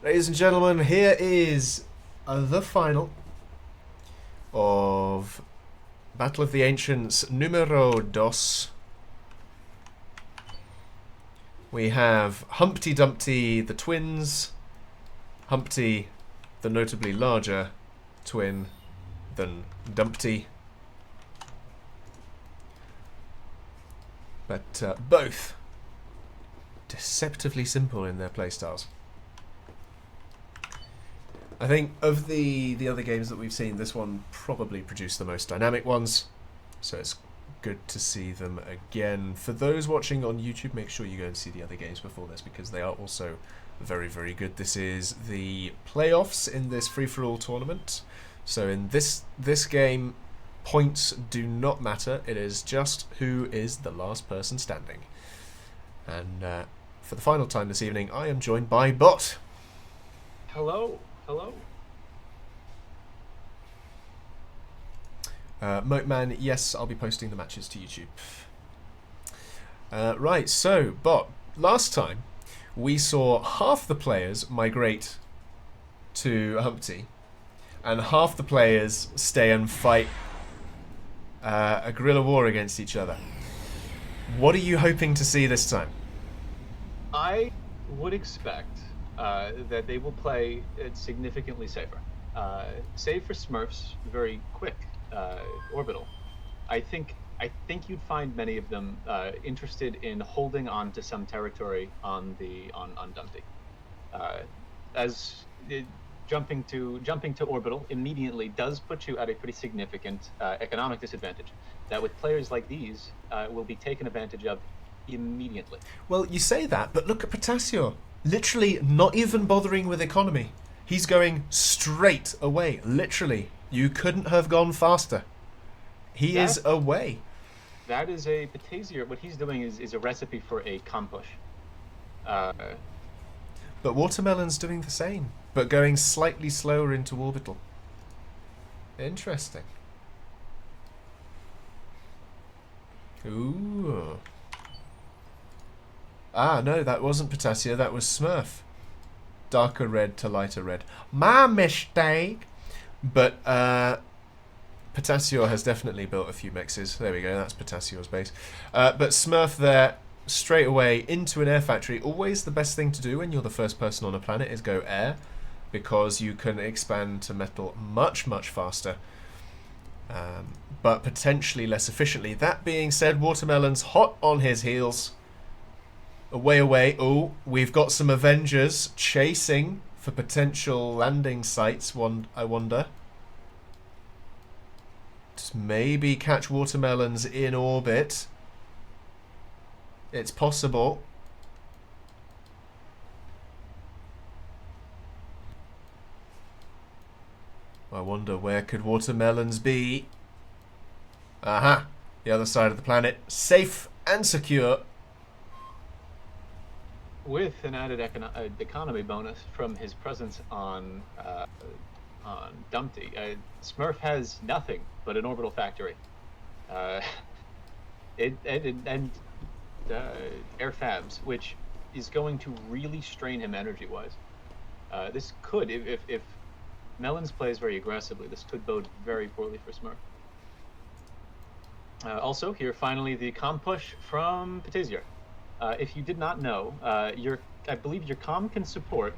Ladies and gentlemen, here is the final of Battle of the Ancients numero dos. We have Humpty Dumpty the twins, Humpty the notably larger twin than Dumpty, but both deceptively simple in their playstyles. I think of the other games that we've seen, this one probably produced the most dynamic ones, so it's good to see them again. For those watching on YouTube, make sure you go and see the other games before this, because they are also very, very good. This is the playoffs in this free-for-all tournament. So in this game, points do not matter. It is just who is the last person standing. And for the final time this evening, I am joined by Bot. Hello. Hello. Moatman, yes, I'll be posting the matches to YouTube. Right, so, Bot, last time we saw half the players migrate to Humpty, and half the players stay and fight a guerrilla war against each other. What are you hoping to see this time? I would expect that they will play it significantly safer. Save for Smurfs, very quick Orbital. I think you'd find many of them interested in holding on to some territory on Dumpty. Jumping to Orbital immediately does put you at a pretty significant economic disadvantage that with players like these will be taken advantage of immediately. Well, you say that, but look at Potasio. Literally not even bothering with economy. He's going straight away. Literally. You couldn't have gone faster. He is away. That is a Potasio. What he's doing is a recipe for a com push. But Watermelon's doing the same, but going slightly slower into Orbital. Interesting. Ooh. Ah, no, that wasn't Potasio, that was Smurf. Darker red to lighter red. My mistake! But Potasio has definitely built a few mixes. There we go, that's Potasio's base. But Smurf there, straight away into an air factory. Always the best thing to do when you're the first person on a planet is go air, because you can expand to metal much, much faster. But potentially less efficiently. That being said, Watermelon's hot on his heels. Away. Oh, we've got some Avengers chasing for potential landing sites, I wonder. Just maybe catch Watermelons in orbit. It's possible. I wonder where could Watermelons be? Aha! The other side of the planet. Safe and secure. With an added economy bonus from his presence on Dumpty. Smurf has nothing but an orbital factory. And air fabs, which is going to really strain him energy-wise. This could, if Melons plays very aggressively, this could bode very poorly for Smurf. Also, here, finally, the com push from Potasio. If you did not know, I believe your com can support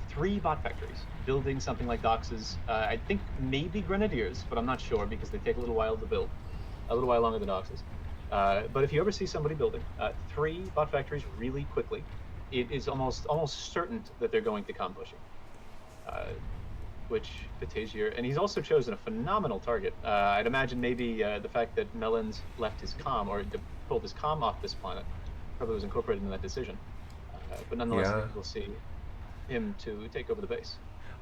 3 bot factories, building something like Doxes. I think maybe Grenadiers, but I'm not sure because they take a little while to build, a little while longer than Doxes. But if you ever see somebody building 3 bot factories really quickly, it is almost certain that they're going to com pushing. Which Potasio, and he's also chosen a phenomenal target. I'd imagine maybe the fact that Melons left his com or pulled his com off this planet probably was incorporated in that decision. But nonetheless, I think we'll see him to take over the base.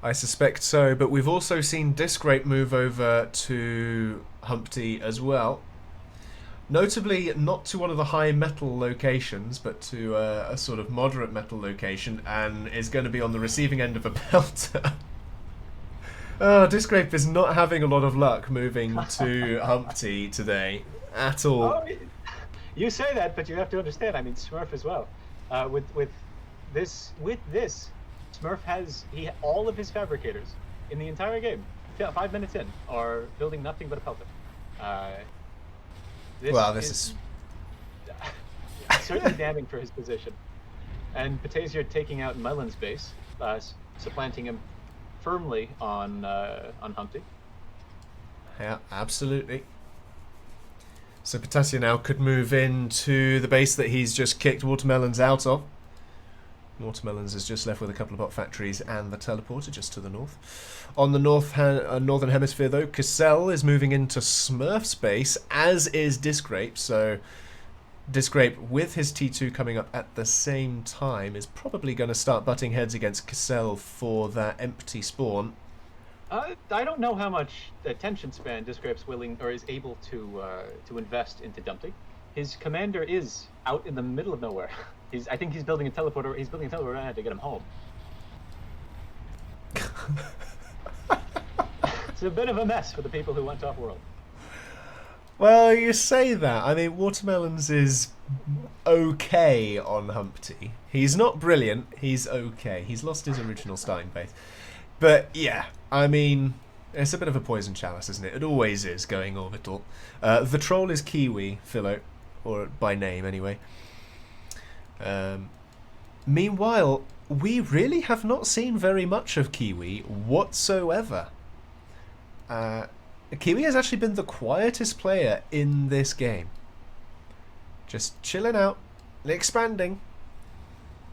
I suspect so, but we've also seen Discrape move over to Humpty as well. Notably, not to one of the high metal locations, but to a sort of moderate metal location, and is going to be on the receiving end of a pelter. Oh, Discrape is not having a lot of luck moving to Humpty today at all. Oh, you say that, but you have to understand. I mean, Smurf as well. With this Smurf has all of his fabricators in the entire game, 5 minutes in, are building nothing but a pelter. This Well, this is is certainly damning for his position. And Patasier taking out Melon's base, supplanting him firmly on Humpty. yeah, absolutely. So Potassium now could move into the base that he's just kicked Watermelons out of. Watermelons is just left with a couple of bot factories and the teleporter just to the north. On the northern hemisphere, though, Cassell is moving into Smurf's base, as is Discrape. So Discrape, with his T2 coming up at the same time, is probably going to start butting heads against Cassell for that empty spawn. I don't know how much attention span Discrape's willing or is able to invest into Dumpty. His commander is out in the middle of nowhere. I think he's building a teleporter. He's building a teleporter to get him home. It's a bit of a mess for the people who went off world. Well, you say that. I mean, Watermelons is okay on Humpty. He's not brilliant. He's okay. He's lost his original starting base. But yeah, I mean, it's a bit of a poison chalice, isn't it? It always is going Orbital. The troll is Kiwi, Philo, or by name anyway. Meanwhile, we really have not seen very much of Kiwi whatsoever. Kiwi has actually been the quietest player in this game. Just chilling out, expanding,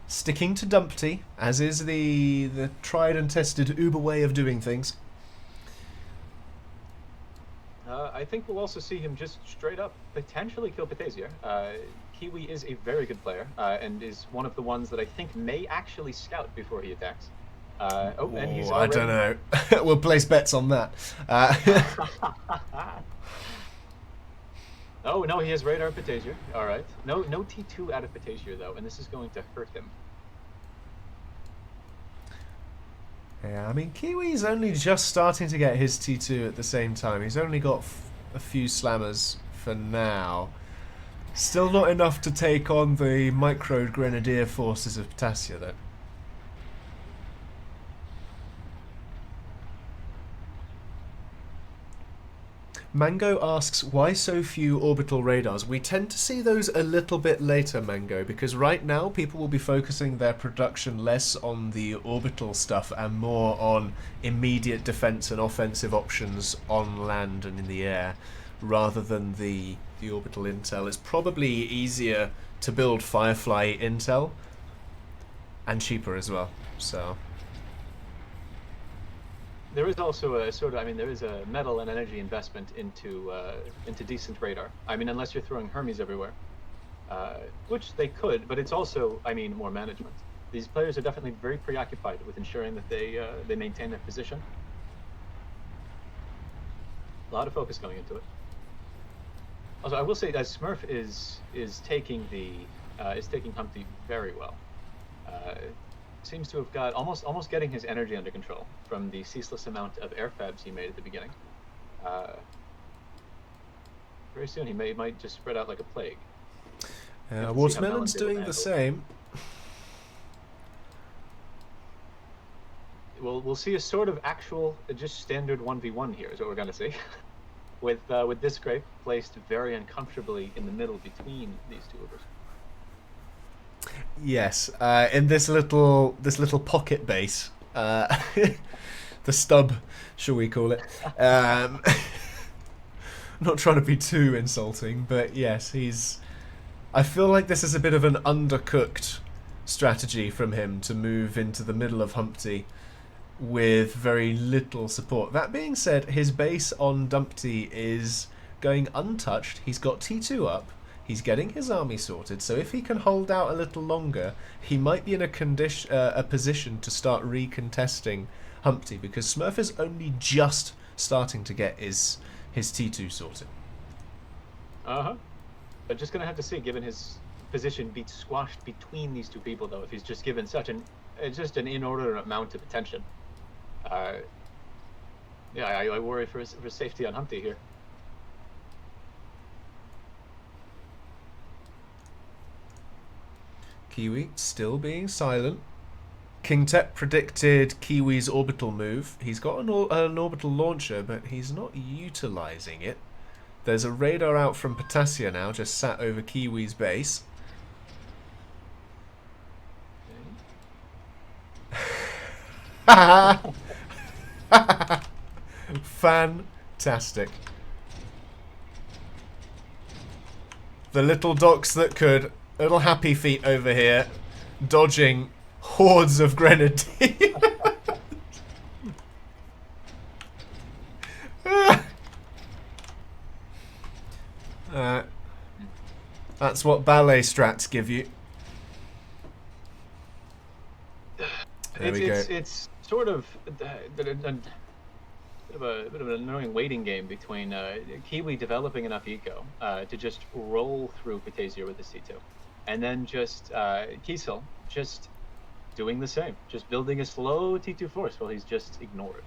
sticking to Dumpty, as is the tried and tested Uber way of doing things. I think we'll also see him just straight up potentially kill Patasier. Kiwi is a very good player and is one of the ones that I think may actually scout before he attacks. And he's already... I don't know. We'll place bets on that. Oh, no, he has radar Patasier. All right. No T2 out of Patasier, though, and this is going to hurt him. Yeah, I mean, Kiwi's only just starting to get his T2 at the same time. He's only got a few slammers for now. Still not enough to take on the micro grenadier forces of Potassia, though. Mango asks, why so few orbital radars? We tend to see those a little bit later, Mango, because right now people will be focusing their production less on the orbital stuff and more on immediate defense and offensive options on land and in the air, rather than the orbital intel. It's probably easier to build Firefly intel, and cheaper as well, so... There is also a sort of, I mean, there is a metal and energy investment into decent radar. I mean, unless you're throwing Hermes everywhere, which they could, but it's also, I mean, more management. These players are definitely very preoccupied with ensuring that they maintain their position. A lot of focus going into it. Also, I will say that Smurf is taking Humpty very well. Seems to have got almost getting his energy under control from the ceaseless amount of air fabs he made at the beginning. Very soon he might just spread out like a plague. Watermelon's doing the same. We'll see a sort of actual, just standard 1v1 here is what we're going to see, with Discrape placed very uncomfortably in the middle between these two overs. Yes, in this little pocket base, the stub, shall we call it? Not trying to be too insulting, but yes, I feel like this is a bit of an undercooked strategy from him to move into the middle of Humpty with very little support. That being said, his base on Dumpty is going untouched. He's got T2 up. He's getting his army sorted, so if he can hold out a little longer, he might be in a position to start recontesting Humpty, because Smurf is only just starting to get his T2 sorted. But just gonna have to see, given his position be squashed between these two people, though, if he's just given such an inordinate amount of attention. Yeah, I worry for his safety on Humpty here. Kiwi still being silent. King Tep predicted Kiwi's orbital move. He's got an orbital launcher, but he's not utilising it. There's a radar out from Potassia now, just sat over Kiwi's base. Fantastic. The little docs that could. Little happy feet over here, dodging hordes of grenadiers. That's what ballet strats give you. There we go. It's sort of a bit of an annoying waiting game between Kiwi developing enough eco to just roll through Potasio with his C2, and then just Kiesel just doing the same, just building a slow T2 force while he's just ignored.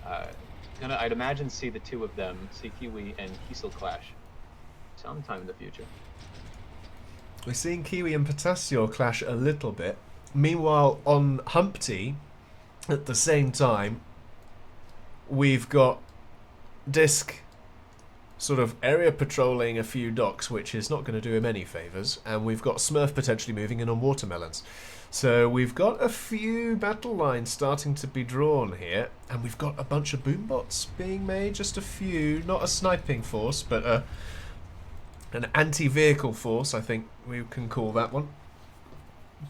I'd imagine see the two of them, see Kiwi and Kiesel clash sometime in the future. We're seeing Kiwi and Potasio clash a little bit. Meanwhile, on Humpty, at the same time, we've got Disc sort of area patrolling a few docks, which is not going to do him any favours, and we've got Smurf potentially moving in on watermelons. So we've got a few battle lines starting to be drawn here, and we've got a bunch of boom bots being made, just a few, not a sniping force, but an anti-vehicle force, I think we can call that one. I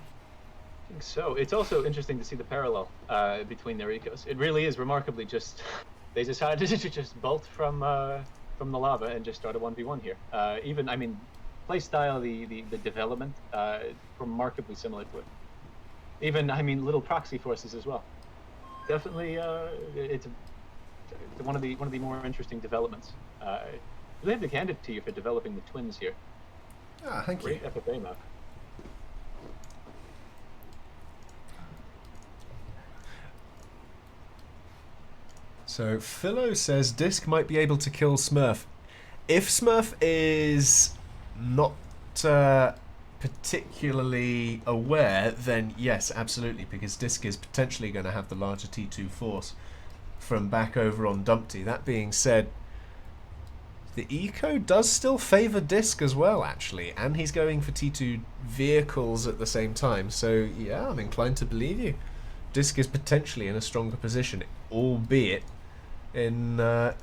think so. It's also interesting to see the parallel between their ecos. It really is remarkably just, they decided to just bolt from the lava and just start a 1v1 here. Even, I mean, playstyle, the development, remarkably similar to it. Even, I mean, little proxy forces as well. Definitely, it's one of the more interesting developments. Really have to hand it to you for developing the twins here. Ah, thank you. Great FFA map. So Philo says Disc might be able to kill Smurf. If Smurf is not particularly aware, then yes, absolutely, because Disc is potentially going to have the larger T2 force from back over on Dumpty. That being said, the eco does still favour Disc as well, actually, and he's going for T2 vehicles at the same time. So yeah, I'm inclined to believe you. Disc is potentially in a stronger position, albeit in a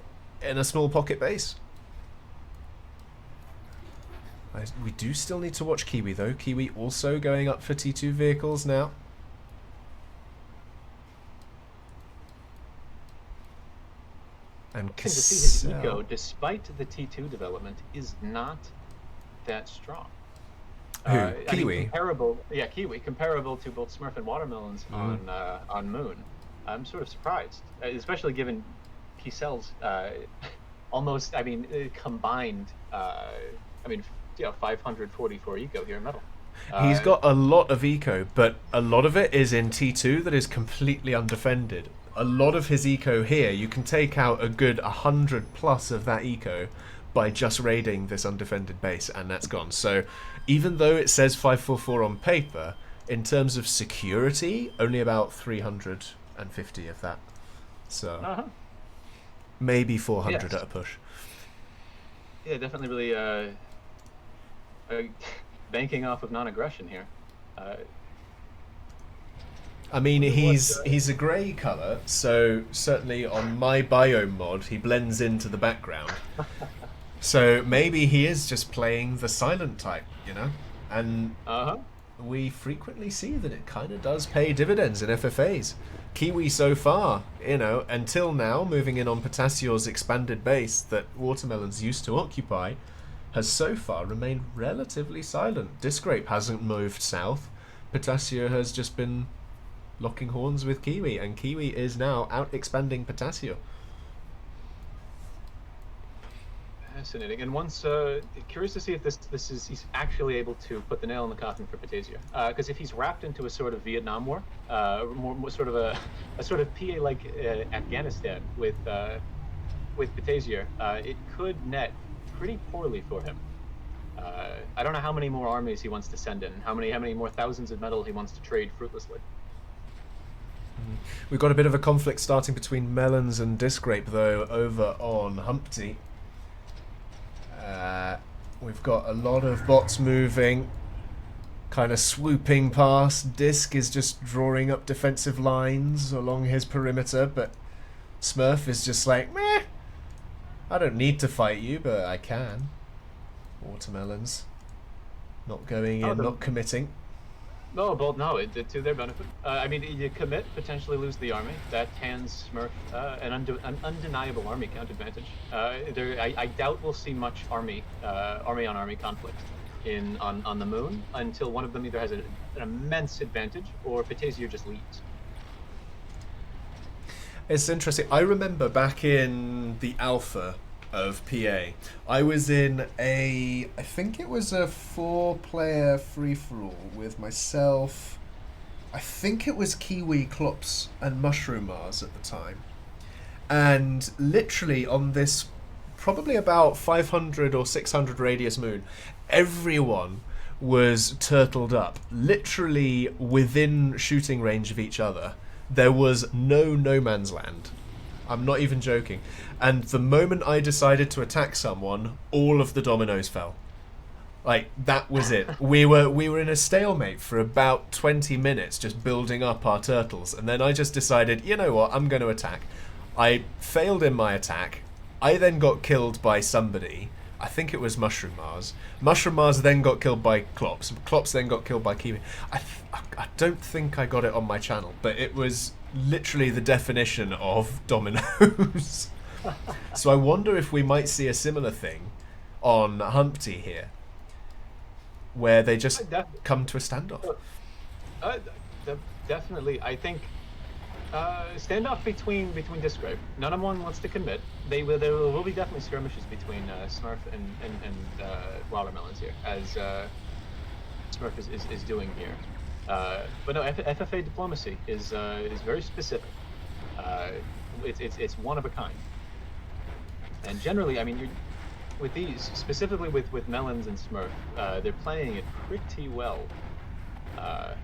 small pocket base. We do still need to watch Kiwi though. Kiwi also going up for T2 vehicles now. And to see his eco, despite the T2 development, is not that strong. Who? Kiwi? I mean, comparable, yeah, Kiwi, comparable to both Smurf and Watermelons on Moon. I'm sort of surprised, especially given Kiesel's almost, I mean, combined, 544 eco here in Metal. He's got a lot of eco, but a lot of it is in T2 that is completely undefended. A lot of his eco here, you can take out a good 100 plus of that eco by just raiding this undefended base, and that's gone. So even though it says 544 on paper, in terms of security, only about 350 of that. So maybe 400 at a push. Yeah, definitely really banking off of non-aggression here. I mean, he's a grey colour, so certainly on my biome mod, he blends into the background. So maybe he is just playing the silent type, you know? And we frequently see that it kind of does pay dividends in FFAs. Kiwi so far, you know, until now, moving in on Potasio's expanded base that Watermelons used to occupy, has so far remained relatively silent. Discrape hasn't moved south. Potasio has just been locking horns with Kiwi, and Kiwi is now out expanding Potasio. Fascinating. And once curious to see if he's actually able to put the nail in the coffin for Potasio. Because if he's wrapped into a sort of Vietnam War, more sort of a sort of PA like Afghanistan with Potasio, it could net pretty poorly for him. I don't know how many more armies he wants to send in, how many more thousands of metal he wants to trade fruitlessly. We've got a bit of a conflict starting between Melons and Discrape, though, over on Humpty. We've got a lot of bots moving, kind of swooping past. Disc is just drawing up defensive lines along his perimeter, but Smurf is just like, meh, I don't need to fight you, but I can. Watermelons. Not going in, not committing. No, both no, to their benefit. I mean, you commit, potentially lose the army. That hands Smurf an undeniable army count advantage. I doubt we'll see much army on army conflict on the moon until one of them either has an immense advantage or Patazier just leaves. It's interesting. I remember back in the alpha of PA, I was in I think it was a 4-player free-for-all with myself, I think it was Kiwi, Klops and Mushroom Mars at the time, and literally on this probably about 500 or 600 radius moon, everyone was turtled up, literally within shooting range of each other. There was no man's land. I'm not even joking. And the moment I decided to attack someone, all of the dominoes fell. Like, that was it. We were in a stalemate for about 20 minutes, just building up our turtles. And then I just decided, you know what, I'm going to attack. I failed in my attack. I then got killed by somebody. I think it was Mushroom Mars. Mushroom Mars then got killed by Klops. Klops then got killed by Kiwi. I don't think I got it on my channel, but it was literally the definition of dominoes. So I wonder if we might see a similar thing on Humpty here, where they just come to a standoff. Definitely. I think standoff between Discrape. None of them wants to commit. There will be definitely skirmishes between Smurf and Watermelons here, as Smurf is doing here. But no, FFA diplomacy is very specific. It's one of a kind. And generally, I mean, with these, specifically with Melons and Smurf, they're playing it pretty well. I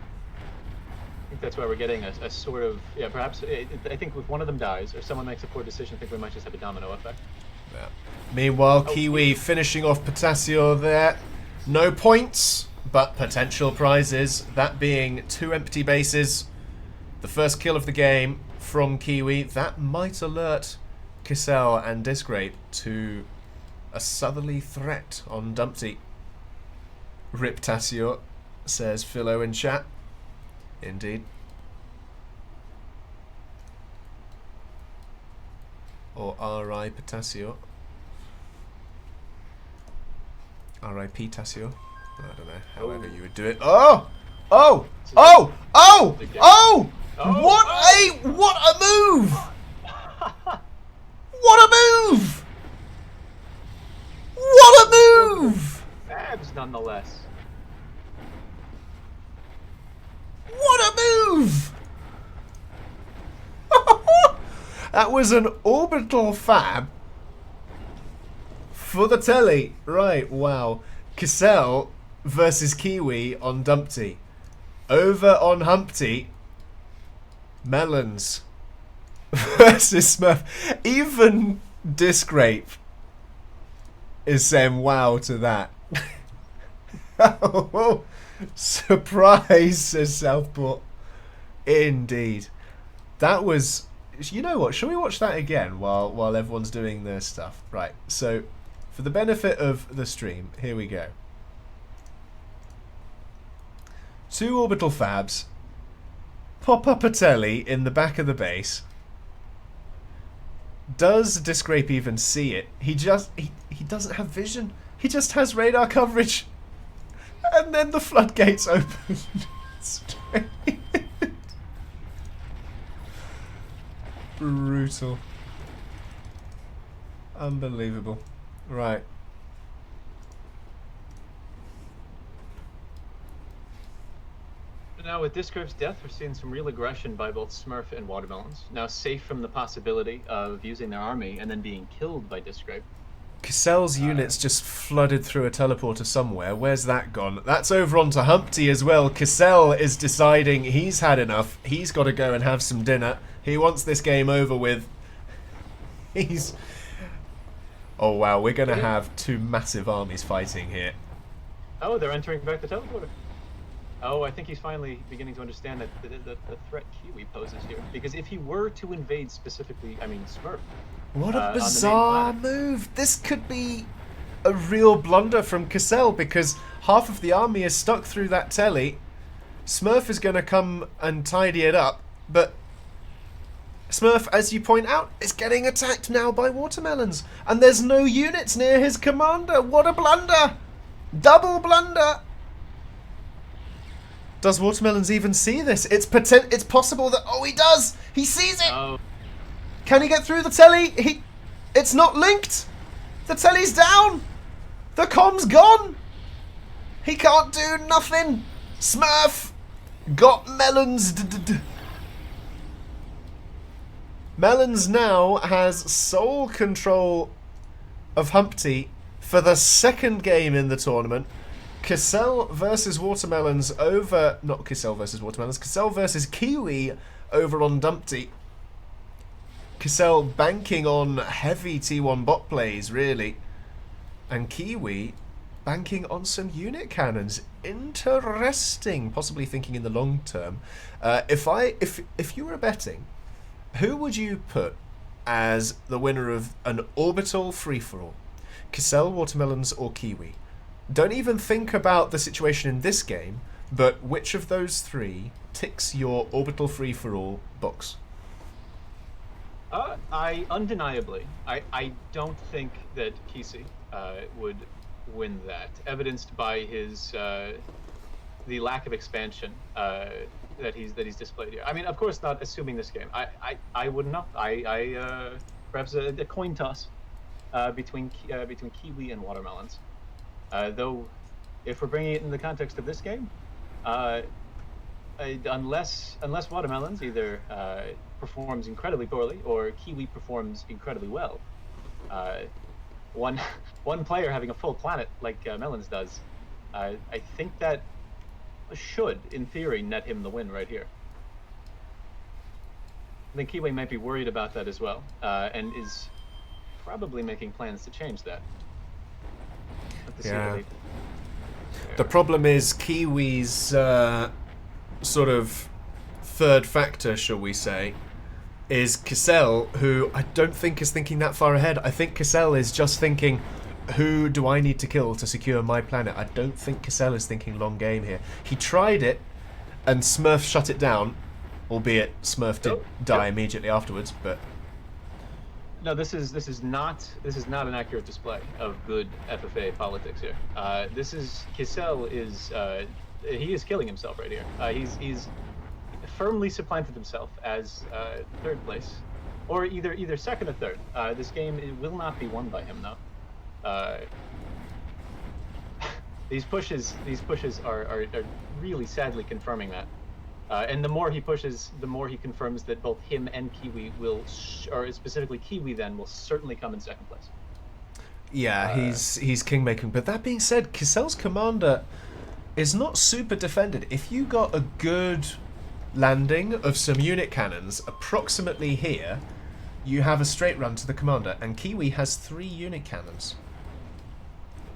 think that's why we're getting a sort of, yeah, perhaps, I think if one of them dies or someone makes a poor decision, I think we might just have a domino effect. Yeah. Meanwhile, Kiwi finishing off Potasio there. No points, but potential prizes. That being 2 empty bases. The first kill of the game from Kiwi. That might alert Kissel and Discrape to a southerly threat on Dumpty. Rip Tasio, says Philo in chat. Indeed. Or R.I. Potasio. R.I.P. Tasio. I don't know, however you would do it. Oh! Oh! Oh! Oh! Oh! What a move! What a move! What a move! Abs, nonetheless. What a move! That was an orbital fab for the telly. Right, wow. Cassell versus Kiwi on Dumpty. Over on Humpty, Melons versus Smurf. Even Discrape is saying wow to that. Oh, surprise, says Southport. Indeed. That was... You know what? Shall we watch that again while everyone's doing their stuff? Right, so for the benefit of the stream, here we go. 2 orbital fabs. Pop up a telly in the back of the base. Does Discrape even see it? He doesn't have vision. He just has radar coverage. And then the floodgates open. Brutal. Unbelievable. Right. Now, with Discrape's death, we're seeing some real aggression by both Smurf and Watermelons. Now safe from the possibility of using their army and then being killed by Discrape. Cassell's units just flooded through a teleporter somewhere. Where's that gone? That's over onto Humpty as well. Cassell is deciding he's had enough. He's got to go and have some dinner. He wants this game over with. He's... Oh wow, we're going to have two massive armies fighting here. Oh, they're entering back the teleporter. Oh, I think he's finally beginning to understand that the threat Kiwi poses here. Because if he were to invade specifically, Smurf. What a bizarre move. This could be a real blunder from Cassell, because half of the army is stuck through that telly. Smurf is going to come and tidy it up, but Smurf, as you point out, is getting attacked now by watermelons. And there's no units near his commander. What a blunder! Double blunder! Does Watermelons even see this? It's possible that... Oh, he does! He sees it! Oh. Can he get through the telly? It's not linked! The telly's down! The com's gone! He can't do nothing! Smurf got Melons. Melons now has sole control of Humpty for the second game in the tournament. Cassell versus Watermelons over... Not Cassell versus Watermelons. Cassell versus Kiwi over on Dumpty. Cassell banking on heavy T1 bot plays, really. And Kiwi banking on some unit cannons. Interesting. Possibly thinking in the long term. If you were betting, who would you put as the winner of an Orbital free-for-all? Cassell, Watermelons, or Kiwi? Don't even think about the situation in this game, but which of those three ticks your Orbital free-for-all box? I don't think that Kisi would win that, evidenced by his the lack of expansion that he's displayed here. Of course, not assuming this game. I wouldn't know. Perhaps a coin toss between Kiwi and Watermelons. Though, if we're bringing it in the context of this game, unless Watermelons either performs incredibly poorly or Kiwi performs incredibly well, one player having a full planet like Melons does, I think that should, in theory, net him the win right here. I think Kiwi might be worried about that as well, and is probably making plans to change that. Yeah. The problem is Kiwi's sort of third factor, shall we say, is Cassell, who I don't think is thinking that far ahead. I think Cassell is just thinking, who do I need to kill to secure my planet? I don't think Cassell is thinking long game here. He tried it, and Smurf shut it down, albeit Smurf did die immediately afterwards, but... No, this is not an accurate display of good FFA politics here. Cassell is he is killing himself right here. He's firmly supplanted himself as third place, or either second or third. This game will not be won by him though. These pushes are really sadly confirming that. And the more he pushes, the more he confirms that both him and Kiwi or specifically Kiwi then, will certainly come in second place. Yeah, he's kingmaking. But that being said, Cassell's commander is not super defended. If you got a good landing of some unit cannons approximately here, you have a straight run to the commander, and Kiwi has 3 unit cannons.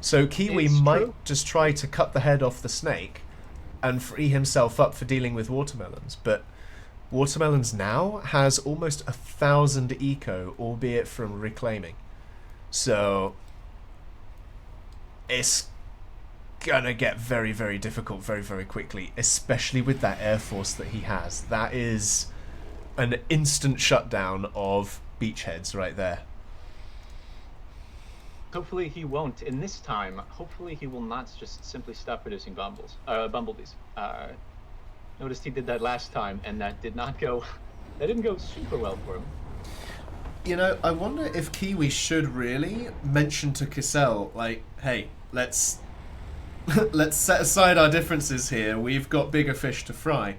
So Kiwi might just try to cut the head off the snake and free himself up for dealing with Watermelons, but Watermelons now has almost 1,000 eco, albeit from reclaiming. So it's gonna get very, very difficult very, very quickly, especially with that air force that he has. That is an instant shutdown of beachheads right there. Hopefully he won't. In this time, hopefully he will not just simply stop producing bumblebees. Noticed he did that last time, and that didn't go super well for him. You know, I wonder if Kiwi should really mention to Cassell, like, hey, let's set aside our differences here. We've got bigger fish to fry.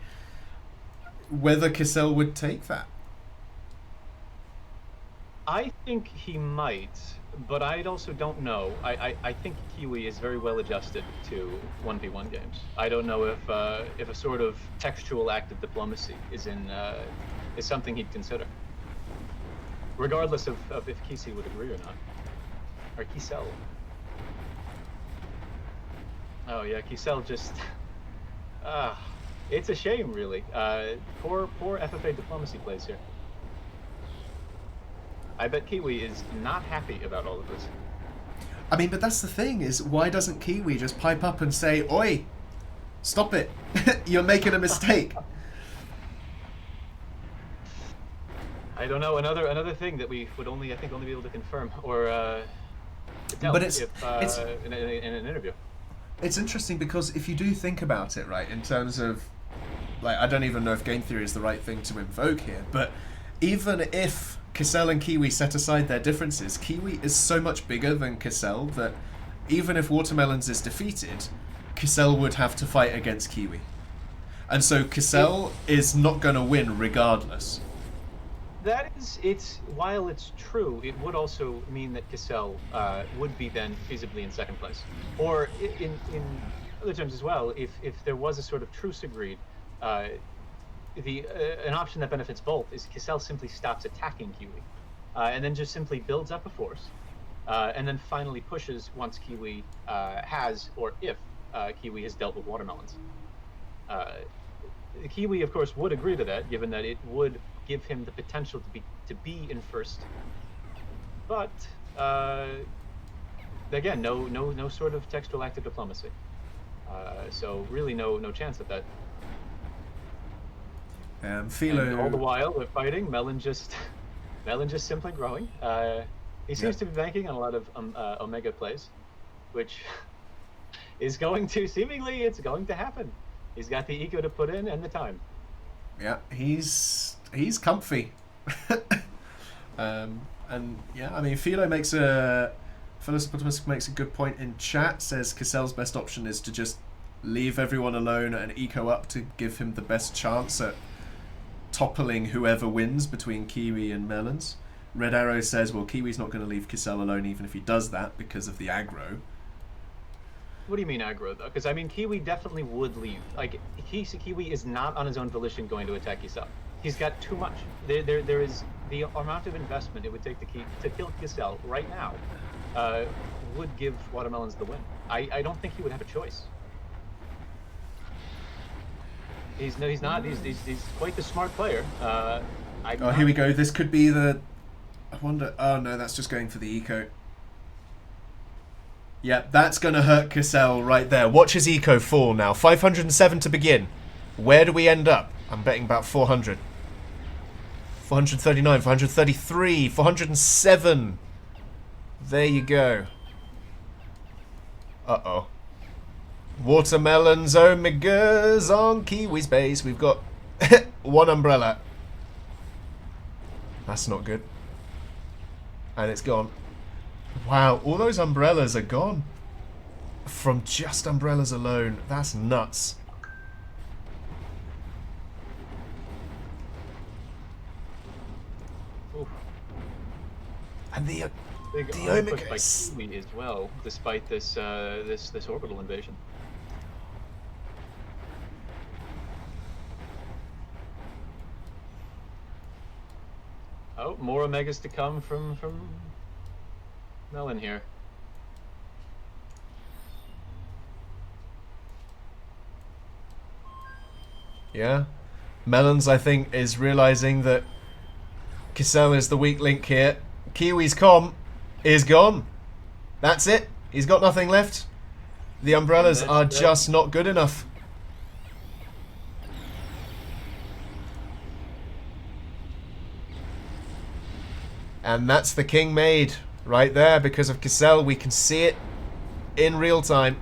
Whether Cassell would take that. I think he might. but I also don't know. I think Kiwi is very well adjusted to 1v1 games. I don't know if a sort of textual act of diplomacy is something he'd consider, regardless of if Kisi would agree or not, or Kisel. Oh yeah, Kisel just. It's a shame, really. Poor FFA diplomacy plays here. I bet Kiwi is not happy about all of this. I mean, but that's the thing, is why doesn't Kiwi just pipe up and say, "Oi, stop it, you're making a mistake"? I don't know. Another thing that we would only be able to confirm or tell But in an interview. It's interesting because if you do think about it, right, in terms of, like, I don't even know if game theory is the right thing to invoke here, but even if Cassell and Kiwi set aside their differences, Kiwi is so much bigger than Cassell that even if Watermelons is defeated, Cassell would have to fight against Kiwi. And so Cassell is not going to win regardless. While it's true, it would also mean that Cassell would be then feasibly in second place. Or in other terms as well, if there was a sort of truce agreed, an option that benefits both is Cassell simply stops attacking Kiwi, and then just simply builds up a force, and then finally pushes once Kiwi has, or if Kiwi has dealt with Watermelons. Kiwi, of course, would agree to that, given that it would give him the potential to be in first. But again, no sort of textual act of diplomacy. So really, no chance at that. Philo. And all the while we're fighting, Melon just simply growing. He seems to be banking on a lot of Omega plays, which is going to happen. He's got the eco to put in and the time. Yeah, he's comfy. And yeah, I mean, Philo makes a good point in chat. Says Cassell's best option is to just leave everyone alone and eco up to give him the best chance at toppling whoever wins between Kiwi and Melons. Red Arrow says, well, Kiwi's not going to leave Cassell alone even if he does that because of the aggro. What do you mean aggro, though? Because, I mean, Kiwi definitely would leave. Like, Kiwi is not on his own volition going to attack Cassell. He's got too much. There is the amount of investment it would take to kill Cassell right now would give Watermelons the win. I don't think he would have a choice. He's not. He's quite the smart player. Here we go. This could be the... I wonder... Oh, no, that's just going for the eco. Yep, that's going to hurt Cassell right there. Watch his eco fall now. 507 to begin. Where do we end up? I'm betting about 400. 439, 433, 407. There you go. Uh-oh. Watermelons, Omegas on Kiwi's base. We've got one umbrella. That's not good. And it's gone. Wow, all those umbrellas are gone. From just umbrellas alone. That's nuts. Oof. And the Omega by Kiwi as well, despite this this orbital invasion. Oh, more Omegas to come from Melon here. Yeah. Melons, I think, is realizing that Cassell is the weak link here. Kiwi's comm is gone. That's it. He's got nothing left. The umbrellas are just not good enough. And that's the king made right there because of Cassell. We can see it in real time.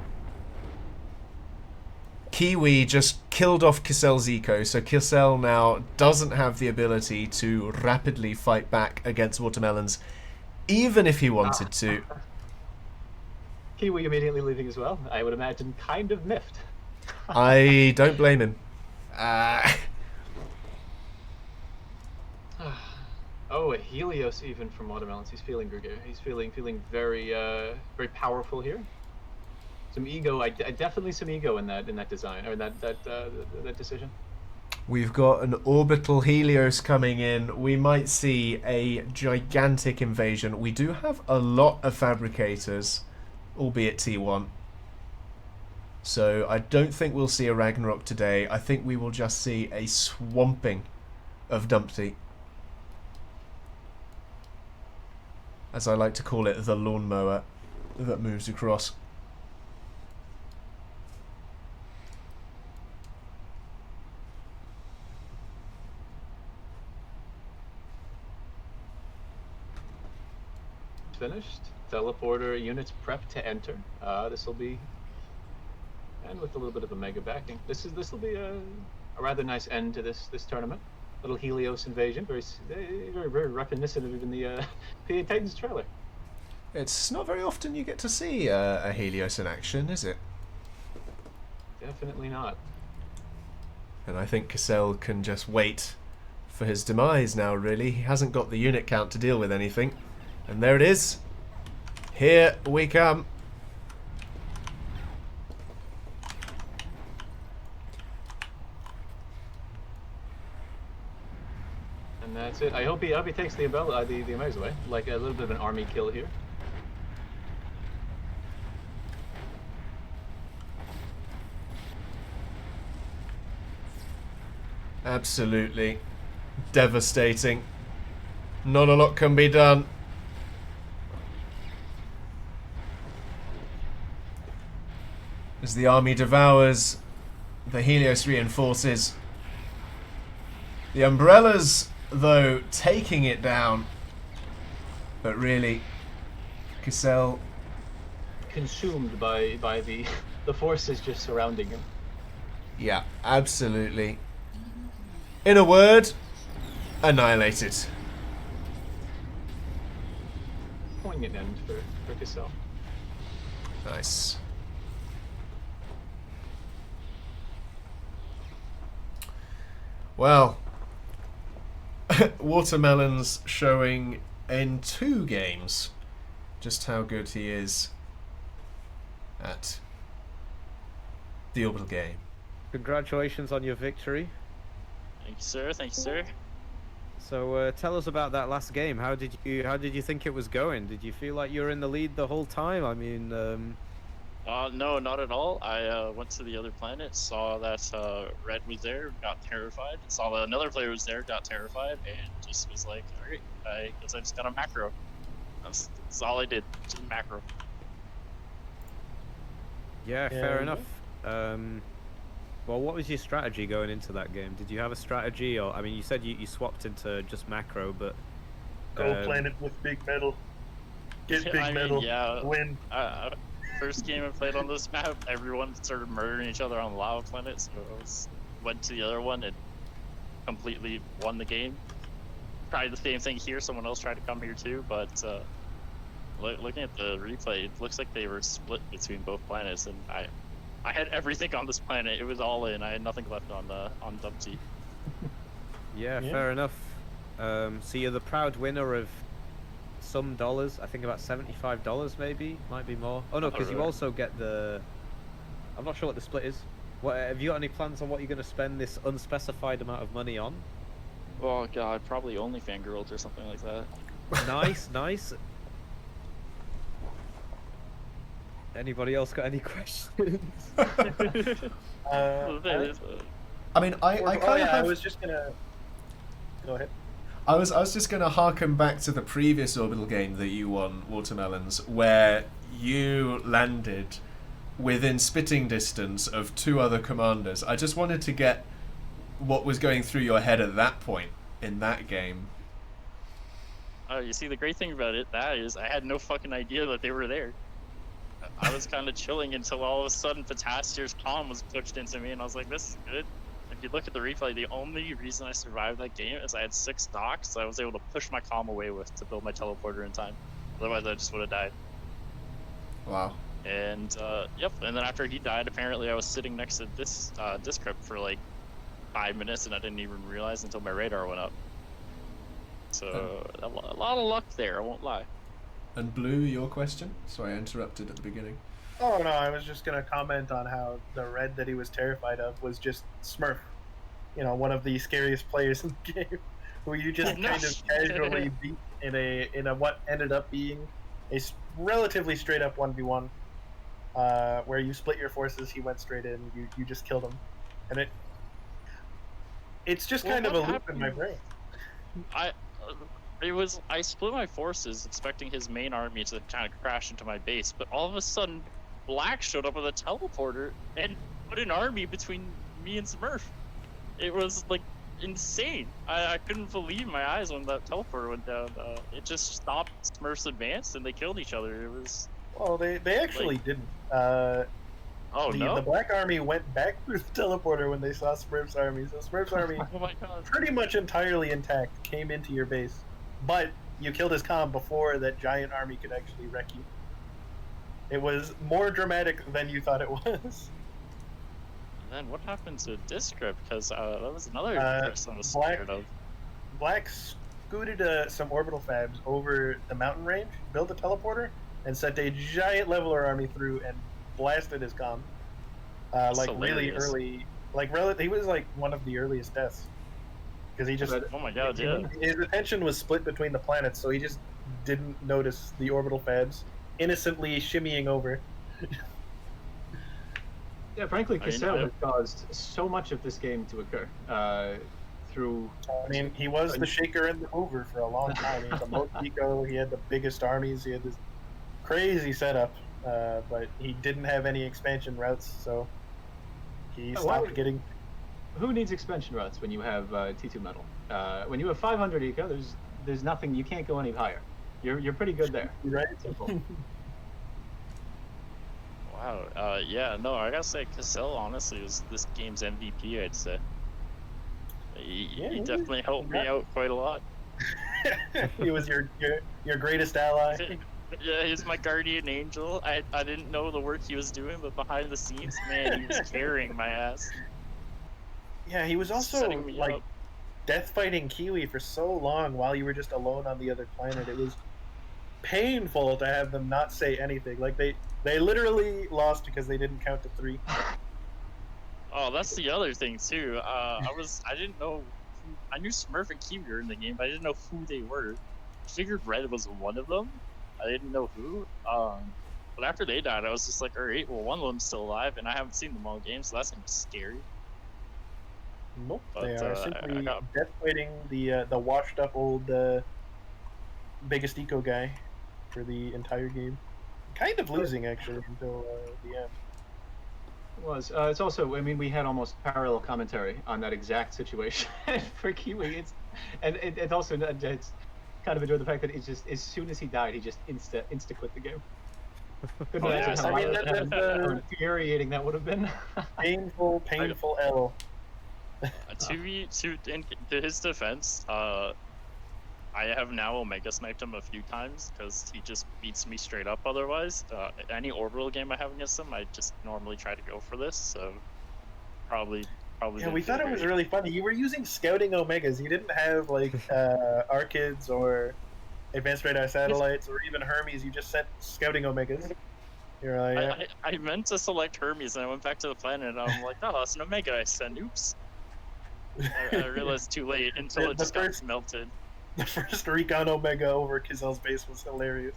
Kiwi just killed off Cassell's eco, so Cassell now doesn't have the ability to rapidly fight back against Watermelons, even if he wanted to. Kiwi immediately leaving as well. I would imagine kind of miffed. I don't blame him. Oh, Oh, a Helios even from Watermelons. He's feeling gregarious. He's feeling very very powerful here. Some ego. I definitely some ego in that design or that decision. We've got an orbital Helios coming in. We might see a gigantic invasion. We do have a lot of fabricators, albeit T1. So I don't think we'll see a Ragnarok today. I think we will just see a swamping of Dumpty. As I like to call it, the lawnmower that moves across. Finished. Teleporter units prepped to enter. This will be, and with a little bit of a mega backing. This will be a rather nice end to this tournament. Little Helios invasion, very reminiscent of even the PA Titans trailer. It's not very often you get to see a Helios in action, is it? Definitely not. And I think Cassell can just wait for his demise now, really. He hasn't got the unit count to deal with anything. And there it is. Here we come. And that's it. I hope he takes the Amaze away. Like a little bit of an army kill here. Absolutely devastating. Not a lot can be done. As the army devours, the Helios reinforces. The Umbrellas, though, taking it down. But really, Cassell consumed by the forces just surrounding him. Yeah, absolutely. In a word, annihilated. Poignant end for Cassell. Nice. Well, Watermelons showing in 2 games just how good he is at the Orbital game. Congratulations on your victory. Thank you, sir. Thank you, sir. So tell us about that last game. How did you think it was going? Did you feel like you were in the lead the whole time? I mean, No, not at all. I went to the other planet, saw that Red was there, got terrified. Saw that another player was there, got terrified, and just was like, alright, I guess I just got a macro. That's all I did, just macro. yeah, fair enough. Well, what was your strategy going into that game? Did you have a strategy, or I mean, you said you swapped into just macro, but Go planet with big metal. Get big metal. Yeah. Win. First game I played on this map, everyone started murdering each other on the lava planet, so went to the other one and completely won the game. Tried the same thing here, someone else tried to come here too, but looking at the replay, it looks like they were split between both planets, and I had everything on this planet. It was all in. I had nothing left on Dumpty. yeah, fair enough. So you're the proud winner of some dollars. I think about $75 maybe, might be more. Oh no, because you also get the. I'm not sure what the split is. What have you got any plans on what you're going to spend this unspecified amount of money on? Oh god, probably only fangirls or something like that. Nice, nice. Anybody else got any questions? I mean, I kind of I was just gonna. Go ahead. I was just going to harken back to the previous Orbital game that you won, Watermelons, where you landed within spitting distance of 2 other commanders. I just wanted to get what was going through your head at that point in that game. You see, the great thing about that is I had no fucking idea that they were there. I was kind of chilling until all of a sudden Potassier's comm was pushed into me, and I was like, this is good. If you look at the replay, the only reason I survived that game is I had 6 docks, so I was able to push my comm away with to build my teleporter in time. Otherwise, I just would have died. Wow. And, yep, and then after he died, apparently I was sitting next to this disc crypt for like 5 minutes, and I didn't even realize until my radar went up. So a lot of luck there, I won't lie. And Blue, your question? Sorry, I interrupted at the beginning. Oh no, I was just gonna comment on how the red that he was terrified of was just Smurf. You know, one of the scariest players in the game, who you just kind of casually beat in a what ended up being a relatively straight up 1v1, where you split your forces. He went straight in. You just killed him, and it's just kind of a loop in my brain. I split my forces expecting his main army to kind of crash into my base, but all of a sudden Black showed up with a teleporter and put an army between me and Smurf. It was like insane. I couldn't believe my eyes when that teleporter went down. It just stopped Smurf's advance and they killed each other. It was Well, they actually didn't. Oh no! The Black Army went back through the teleporter when they saw Smurf's army. So Smurf's army, oh my god, pretty much entirely intact, came into your base. But you killed his comm before that giant army could actually wreck you. It was more dramatic than you thought it was. And then what happened to Discrypt? Because that was another person I was scared of. Black scooted some orbital fabs over the mountain range, built a teleporter, and sent a giant leveler army through and blasted his comm. Like really early, he was like one of the earliest deaths. Because he just, oh my god, yeah. His attention was split between the planets, so he just didn't notice the orbital fabs innocently shimmying over. Yeah, frankly, Cassell has caused so much of this game to occur. Through. I mean, he was the shaker and the mover for a long time. He had the most eco, he had the biggest armies, he had this crazy setup, but he didn't have any expansion routes, so he stopped getting. Who needs expansion routes when you have T2 metal? When you have 500 eco, there's nothing. You can't go any higher. You're pretty good there. Right. Simple. Wow. Yeah. No, I gotta say, Cassell honestly was this game's MVP. I'd say. He definitely helped me out quite a lot. He was your greatest ally. Yeah, he's my guardian angel. I didn't know the work he was doing, but behind the scenes, man, he was carrying my ass. Yeah, he was also like death fighting Kiwi for so long while you were just alone on the other planet. It was painful to have them not say anything. Like they literally lost because they didn't count to 3. Oh, that's the other thing too. I didn't know. I knew Smurf and Kiwi were in the game, but I didn't know who they were. I figured Red was one of them. I didn't know who. But after they died, I was just like, all right, well, one of them's still alive, and I haven't seen them all game, so that seems scary. Nope, But, they are simply death fighting the washed up old biggest eco guy for the entire game. Kind of losing actually until the end. It was. It's also. I mean, we had almost parallel commentary on that exact situation for Kiwi. It's also it's kind of enjoyed the fact that it's just as soon as he died, he just insta quit the game. Couldn't imagine how infuriating that would have been. painful L. To his defense, I have now Omega sniped him a few times because he just beats me straight up otherwise. Any orbital game I have against him, I just normally try to go for this, so probably. Yeah, we thought it was really funny. You were using scouting Omegas. You didn't have like Archids or Advanced Radar Satellites or even Hermes. You just sent scouting Omegas. You're like, yeah. I meant to select Hermes and I went back to the planet and I'm like, oh, it's an Omega I sent. Oops. I realized too late until it just got melted. The first recon Omega over Kizell's base was hilarious.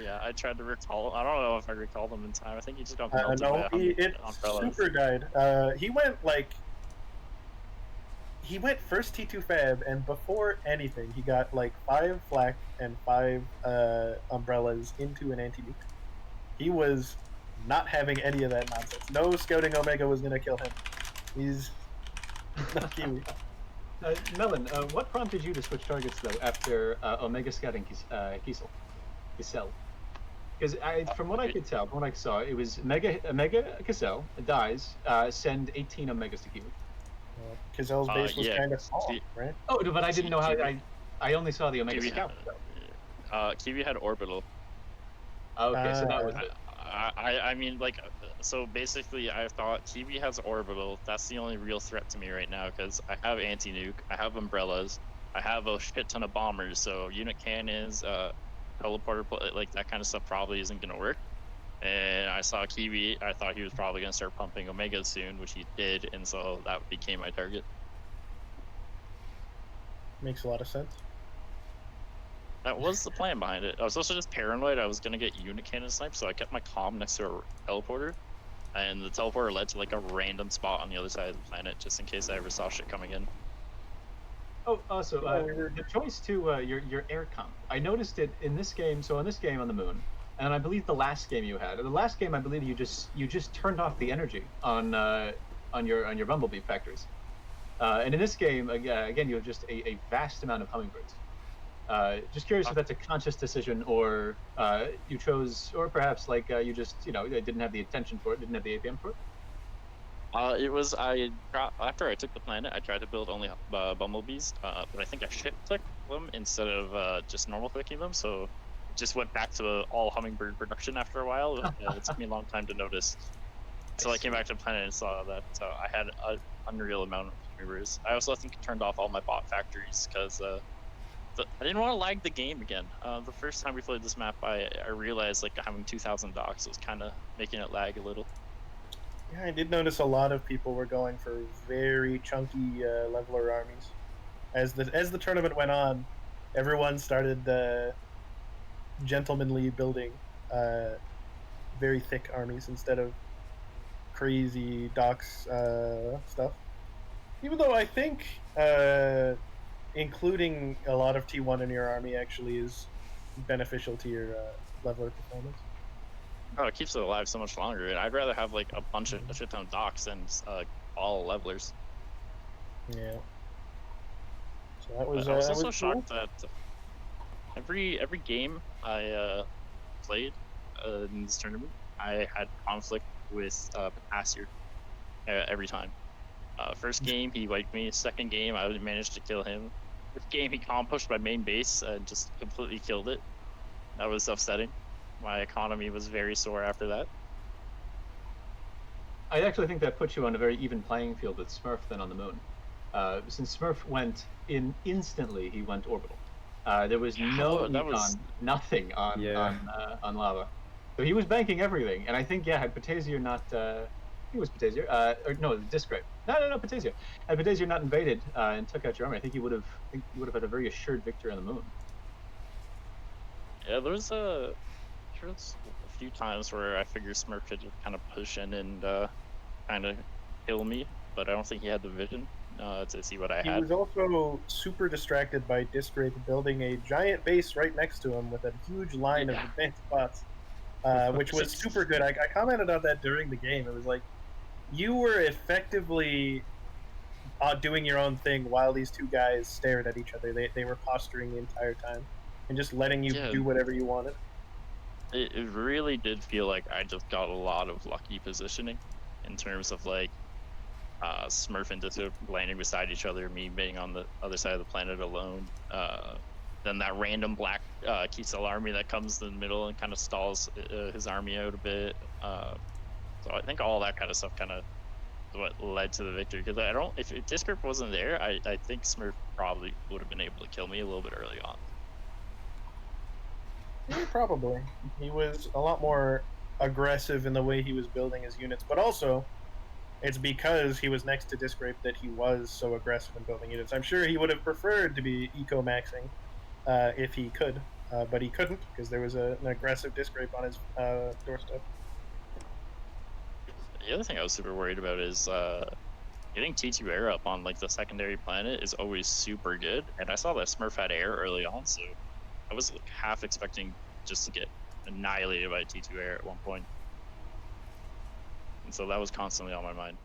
Yeah, I tried to recall. I don't know if I recalled him in time. I think he just got melted no, it super died. He went first T2 Fab, and before anything, he got like 5 flak and 5 umbrellas into an anti-nuke. He was not having any of that nonsense. No scouting Omega was going to kill him. He's not Kiwi. Melon, what prompted you to switch targets though after Omega scouting Kiesel? Because from what I could tell, from what I saw, it was Omega Cassell dies, send 18 Omegas to Kiwi. Kizell's base was kind of small, right? Oh, but I didn't know how. I only saw the Omega scout. Kiwi had Orbital. Okay, so that was it. I mean, like, So basically, I thought Hippie has Orbital. That's the only real threat to me right now because I have anti-nuke, I have umbrellas, I have a shit ton of bombers. So unit cannons, teleporter, like that kind of stuff probably isn't gonna work. And I saw Kiwi. I thought he was probably gonna start pumping Omega soon, which he did, and so that became my target. Makes a lot of sense. That was the plan behind it. I was also just paranoid I was gonna get unit cannon sniped, so I kept my comm next to a teleporter, and the teleporter led to like a random spot on the other side of the planet, just in case I ever saw shit coming in. Oh, also, the choice to your air comp. I noticed it in this game. So in this game on the moon, and I believe the last game you had, or the last game, I believe you just turned off the energy on your bumblebee factories. And in this game, again, you have just a vast amount of hummingbirds. Just curious if that's a conscious decision, or you chose, or perhaps like you just didn't have the attention for it, didn't have the APM for it. It was after I took the planet, I tried to build only bumblebees, but I think I shit clicked them instead of just normal clicking them, so it just went back to all hummingbird production after a while. It took me a long time to notice. So I came back to the planet and saw that I had an unreal amount of hummingbirds. I also, I think, turned off all my bot factories because I didn't want to lag the game again. The first time we played this map, I realized like having 2,000 docks was kind of making it lag a little. Yeah, I did notice a lot of people were going for very chunky leveler armies. As the tournament went on, everyone started gentlemanly building very thick armies instead of crazy docks stuff. Even though I think including a lot of T1 in your army actually is beneficial to your leveler performance. Oh, it keeps it alive so much longer, and I'd rather have like a shit ton of docks than all levelers. Yeah. So that was. I was that also was shocked cool. that every game I played in this tournament, I had conflict with Potassier every time. First game he wiped me. Second game I managed to kill him. This game he comp pushed my main base and just completely killed it. That was upsetting. My economy was very sore after that. I actually think that puts you on a very even playing field with Smurf then on the moon. Since Smurf went in instantly, he went orbital. There was no econ, nothing on lava. So he was banking everything, and I think had Patazier not, he was Patazier, or no, Discrape. No, Patazier. Had Patazier not invaded and took out your army, I think he would have had a very assured victory on the moon. Yeah, there's a few times where I figured Smurf could just kind of push in and kind of kill me, but I don't think he had the vision to see what I had. He was also super distracted by Discrape building a giant base right next to him with a huge line of advanced spots, which was super good. I commented on that during the game. It was like you were effectively doing your own thing while these two guys stared at each other. They were posturing the entire time and just letting you do whatever you wanted. It really did feel like I just got a lot of lucky positioning in terms of like Smurf and Disco landing beside each other, me being on the other side of the planet alone. Then that random black Kiesel army that comes in the middle and kind of stalls his army out a bit. So I think all that kind of stuff kind of what led to the victory. Because if Discrep wasn't there, I think Smurf probably would have been able to kill me a little bit early on. Yeah, probably. He was a lot more aggressive in the way he was building his units, but also it's because he was next to Discrape that he was so aggressive in building units. I'm sure he would have preferred to be eco-maxing if he could, but he couldn't because there was an aggressive Discrape on his doorstep. The other thing I was super worried about is getting T2 air up on like the secondary planet is always super good, and I saw that Smurf had air early on, so I was like, half expecting just to get annihilated by T2 air at one point. And so that was constantly on my mind.